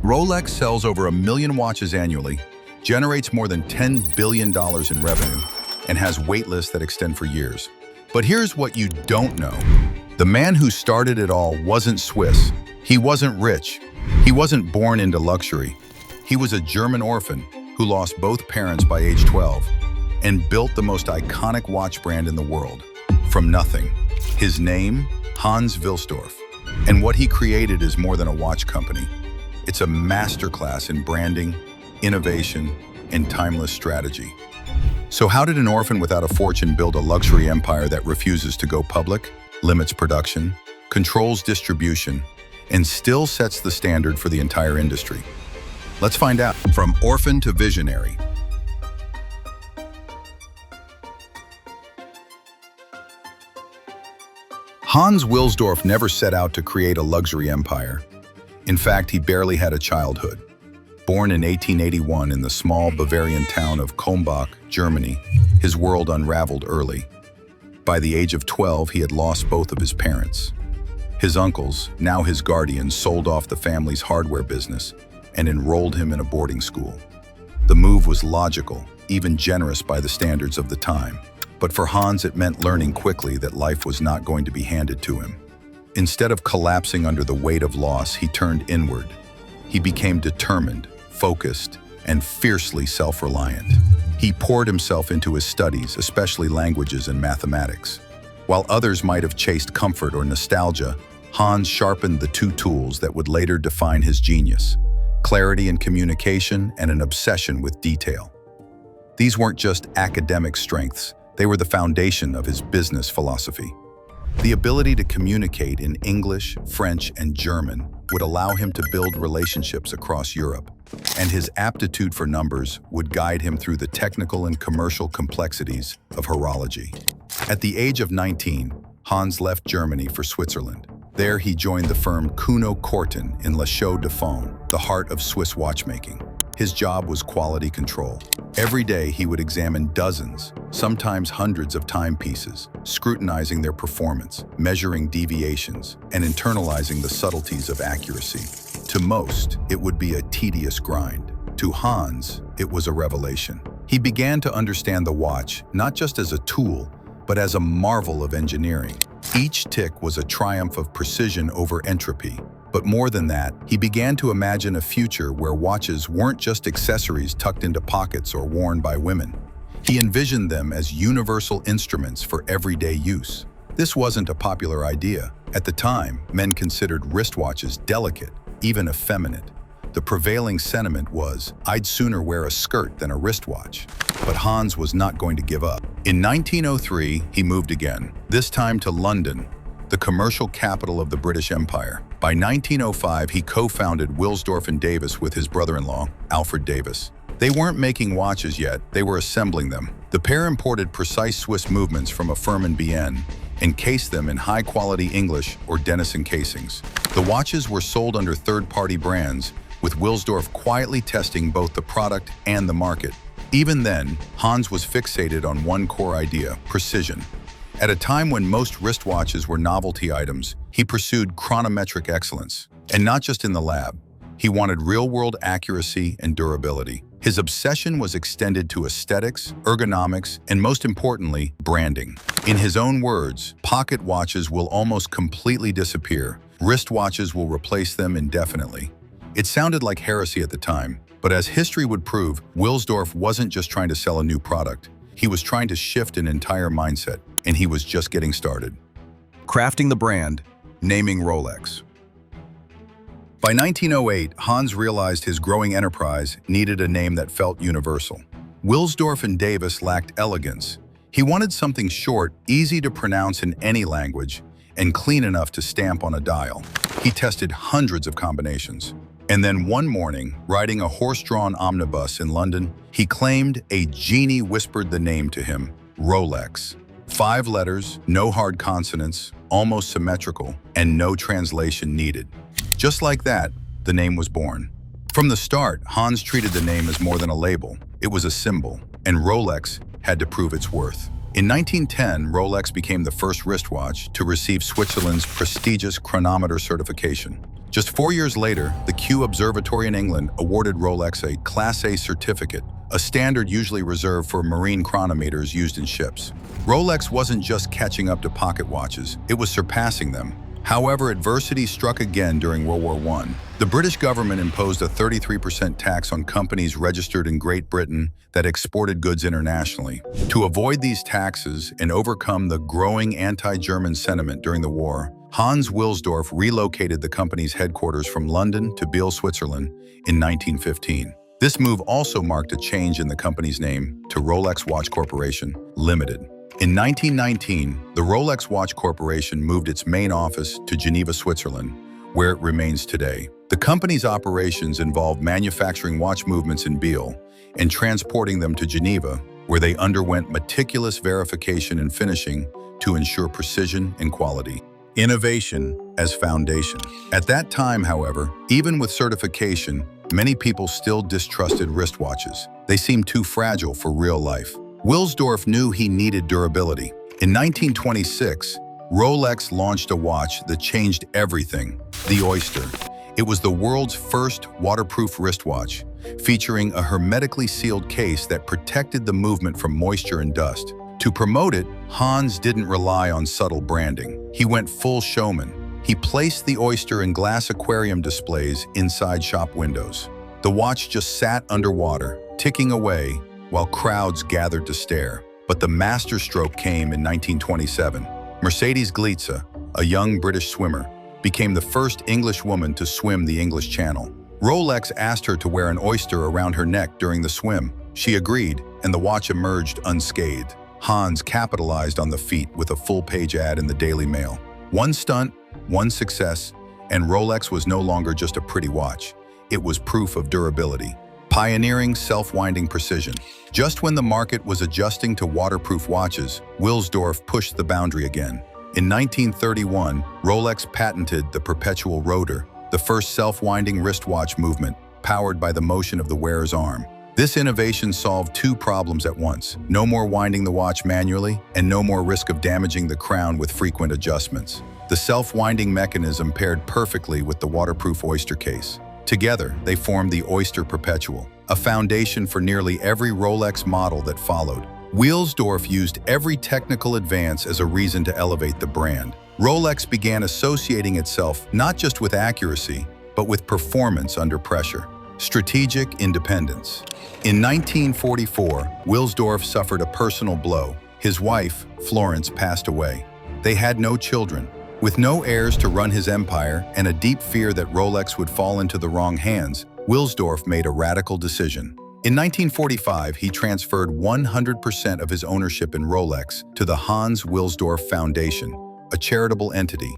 Rolex sells over 1 million watches annually, generates more than $10 billion in revenue, and has wait lists that extend for years. But here's what you don't know. The man who started it all wasn't Swiss. He wasn't rich. He wasn't born into luxury. He was a German orphan who lost both parents by age 12 and built the most iconic watch brand in the world from nothing. His name, Hans Wilsdorf. And what he created is more than a watch company. It's a masterclass in branding, innovation, and timeless strategy. So how did an orphan without a fortune build a luxury empire that refuses to go public, limits production, controls distribution, and still sets the standard for the entire industry? Let's find out. From orphan to visionary. Hans Wilsdorf never set out to create a luxury empire. In fact, he barely had a childhood. Born in 1881 in the small Bavarian town of Kulmbach, Germany, his world unraveled early. By the age of 12, he had lost both of his parents. His uncles, now his guardians, sold off the family's hardware business and enrolled him in a boarding school. The move was logical, even generous by the standards of the time. But for Hans, it meant learning quickly that life was not going to be handed to him. Instead of collapsing under the weight of loss, he turned inward. He became determined, focused, and fiercely self-reliant. He poured himself into his studies, especially languages and mathematics. While others might have chased comfort or nostalgia, Hans sharpened the two tools that would later define his genius: clarity in communication and an obsession with detail. These weren't just academic strengths, they were the foundation of his business philosophy. The ability to communicate in English, French, and German would allow him to build relationships across Europe, and his aptitude for numbers would guide him through the technical and commercial complexities of horology. At the age of 19, Hans left Germany for Switzerland. There he joined the firm Kuno Corten in La Chaux-de-Fonds, the heart of Swiss watchmaking. His job was quality control. Every day he would examine dozens, sometimes hundreds of timepieces, scrutinizing their performance, measuring deviations, and internalizing the subtleties of accuracy. To most, it would be a tedious grind. To Hans, it was a revelation. He began to understand the watch not just as a tool, but as a marvel of engineering. Each tick was a triumph of precision over entropy. But more than that, he began to imagine a future where watches weren't just accessories tucked into pockets or worn by women. He envisioned them as universal instruments for everyday use. This wasn't a popular idea. At the time, men considered wristwatches delicate, even effeminate. The prevailing sentiment was, "I'd sooner wear a skirt than a wristwatch." But Hans was not going to give up. In 1903, he moved again, this time to London, the commercial capital of the British Empire. By 1905, he co-founded Wilsdorf and Davis with his brother-in-law, Alfred Davis. They weren't making watches yet, they were assembling them. The pair imported precise Swiss movements from a firm in Bienne and cased them in high-quality English or Denison casings. The watches were sold under third-party brands, with Wilsdorf quietly testing both the product and the market. Even then, Hans was fixated on one core idea: precision. At a time when most wristwatches were novelty items, he pursued chronometric excellence. And not just in the lab. He wanted real-world accuracy and durability. His obsession was extended to aesthetics, ergonomics, and most importantly, branding. In his own words, pocket watches will almost completely disappear. Wristwatches will replace them indefinitely. It sounded like heresy at the time, but as history would prove, Wilsdorf wasn't just trying to sell a new product. He was trying to shift an entire mindset, and he was just getting started. Crafting the brand, naming Rolex. By 1908, Hans realized his growing enterprise needed a name that felt universal. Wilsdorf and Davis lacked elegance. He wanted something short, easy to pronounce in any language, and clean enough to stamp on a dial. He tested hundreds of combinations. And then one morning, riding a horse-drawn omnibus in London, he claimed a genie whispered the name to him: Rolex. 5 letters, no hard consonants, almost symmetrical, and no translation needed. Just like that, the name was born. From the start, Hans treated the name as more than a label. It was a symbol, and Rolex had to prove its worth. In 1910, Rolex became the first wristwatch to receive Switzerland's prestigious chronometer certification. Just 4 years later, the Kew Observatory in England awarded Rolex a Class A certificate, a standard usually reserved for marine chronometers used in ships. Rolex wasn't just catching up to pocket watches, it was surpassing them. However, adversity struck again during World War I. The British government imposed a 33% tax on companies registered in Great Britain that exported goods internationally. To avoid these taxes and overcome the growing anti-German sentiment during the war, Hans Wilsdorf relocated the company's headquarters from London to Biel, Switzerland in 1915. This move also marked a change in the company's name to Rolex Watch Corporation Limited. In 1919, the Rolex Watch Corporation moved its main office to Geneva, Switzerland, where it remains today. The company's operations involved manufacturing watch movements in Biel and transporting them to Geneva, where they underwent meticulous verification and finishing to ensure precision and quality. Innovation as foundation. At that time, however, even with certification, many people still distrusted wristwatches. They seemed too fragile for real life. Wilsdorf knew he needed durability. In 1926, Rolex launched a watch that changed everything, the Oyster. It was the world's first waterproof wristwatch, featuring a hermetically sealed case that protected the movement from moisture and dust. To promote it, Hans didn't rely on subtle branding. He went full showman. He placed the Oyster in glass aquarium displays inside shop windows. The watch just sat underwater, ticking away, while crowds gathered to stare. But the masterstroke came in 1927. Mercedes Glitze, a young British swimmer, became the first English woman to swim the English Channel. Rolex asked her to wear an oyster around her neck during the swim. She agreed, and the watch emerged unscathed. Hans capitalized on the feat with a full-page ad in the Daily Mail. One stunt, one success, and Rolex was no longer just a pretty watch. It was proof of durability. Pioneering self-winding precision. Just when the market was adjusting to waterproof watches, Wilsdorf pushed the boundary again. In 1931, Rolex patented the perpetual rotor, the first self-winding wristwatch movement, powered by the motion of the wearer's arm. This innovation solved two problems at once: no more winding the watch manually, and no more risk of damaging the crown with frequent adjustments. The self-winding mechanism paired perfectly with the waterproof Oyster case. Together, they formed the Oyster Perpetual, a foundation for nearly every Rolex model that followed. Wilsdorf used every technical advance as a reason to elevate the brand. Rolex began associating itself not just with accuracy, but with performance under pressure. Strategic independence. In 1944, Wilsdorf suffered a personal blow. His wife, Florence, passed away. They had no children. With no heirs to run his empire and a deep fear that Rolex would fall into the wrong hands, Wilsdorf made a radical decision. In 1945, he transferred 100% of his ownership in Rolex to the Hans Wilsdorf Foundation, a charitable entity.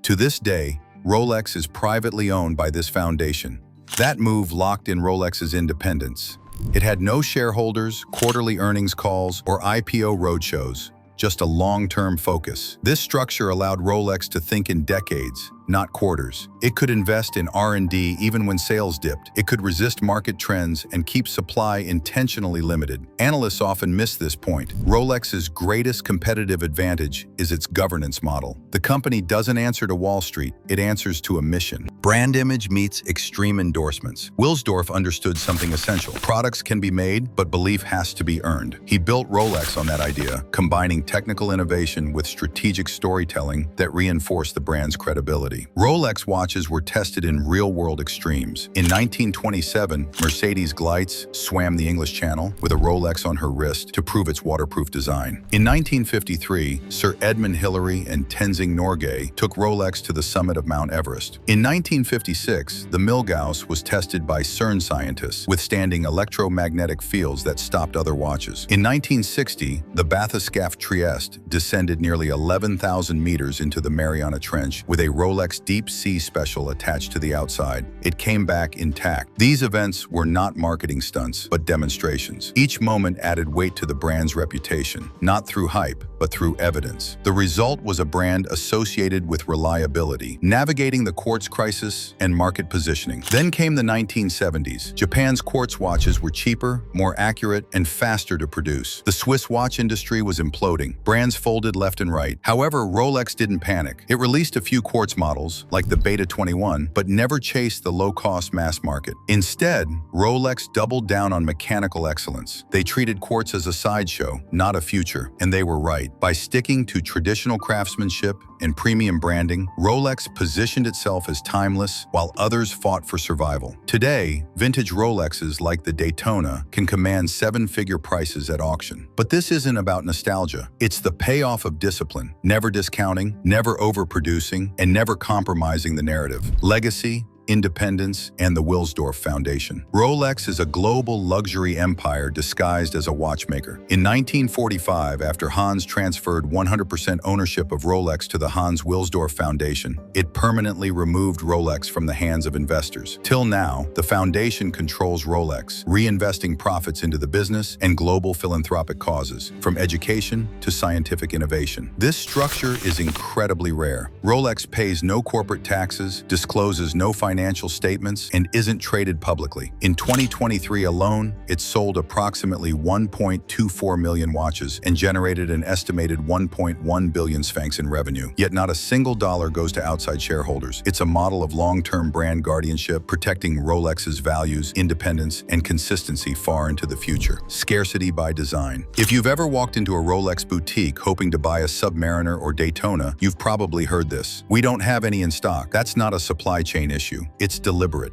To this day, Rolex is privately owned by this foundation. That move locked in Rolex's independence. It had no shareholders, quarterly earnings calls, or IPO roadshows, just a long-term focus. This structure allowed Rolex to think in decades, not quarters. It could invest in R&D even when sales dipped. It could resist market trends and keep supply intentionally limited. Analysts often miss this point. Rolex's greatest competitive advantage is its governance model. The company doesn't answer to Wall Street, it answers to a mission. Brand image meets extreme endorsements. Wilsdorf understood something essential. Products can be made, but belief has to be earned. He built Rolex on that idea, combining technical innovation with strategic storytelling that reinforced the brand's credibility. Rolex watches were tested in real-world extremes. In 1927, Mercedes Glitze swam the English Channel with a Rolex on her wrist to prove its waterproof design. In 1953, Sir Edmund Hillary and Tenzing Norgay took Rolex to the summit of Mount Everest. In 1956, the Milgauss was tested by CERN scientists, withstanding electromagnetic fields that stopped other watches. In 1960, the bathyscaphe Trieste descended nearly 11,000 meters into the Mariana Trench with a Rolex Deep Sea Special attached to the outside. It came back intact. These events were not marketing stunts, but demonstrations. Each moment added weight to the brand's reputation, not through hype, but through evidence. The result was a brand associated with reliability, navigating the quartz crisis and market positioning. Then came the 1970s. Japan's quartz watches were cheaper, more accurate, and faster to produce. The Swiss watch industry was imploding. Brands folded left and right. However, Rolex didn't panic. It released a few quartz models models, like the Beta 21, but never chased the low-cost mass market. Instead, Rolex doubled down on mechanical excellence. They treated quartz as a sideshow, not a future, and they were right. By sticking to traditional craftsmanship and premium branding, Rolex positioned itself as timeless while others fought for survival. Today, vintage Rolexes like the Daytona can command seven-figure prices at auction. But this isn't about nostalgia. It's the payoff of discipline, never discounting, never overproducing, and never compromising the narrative. Legacy, independence, and the Wilsdorf Foundation. Rolex is a global luxury empire disguised as a watchmaker. In 1945, after Hans transferred 100% ownership of Rolex to the Hans Wilsdorf Foundation, it permanently removed Rolex from the hands of investors. Till now, the foundation controls Rolex, reinvesting profits into the business and global philanthropic causes, from education to scientific innovation. This structure is incredibly rare. Rolex pays no corporate taxes, discloses no financial statements, and isn't traded publicly. In 2023 alone, it sold approximately 1.24 million watches and generated an estimated 1.1 billion Spanx in revenue. Yet not a single dollar goes to outside shareholders. It's a model of long-term brand guardianship, protecting Rolex's values, independence, and consistency far into the future. Scarcity by design. If you've ever walked into a Rolex boutique hoping to buy a Submariner or Daytona, you've probably heard this. "We don't have any in stock." That's not a supply chain issue. It's deliberate.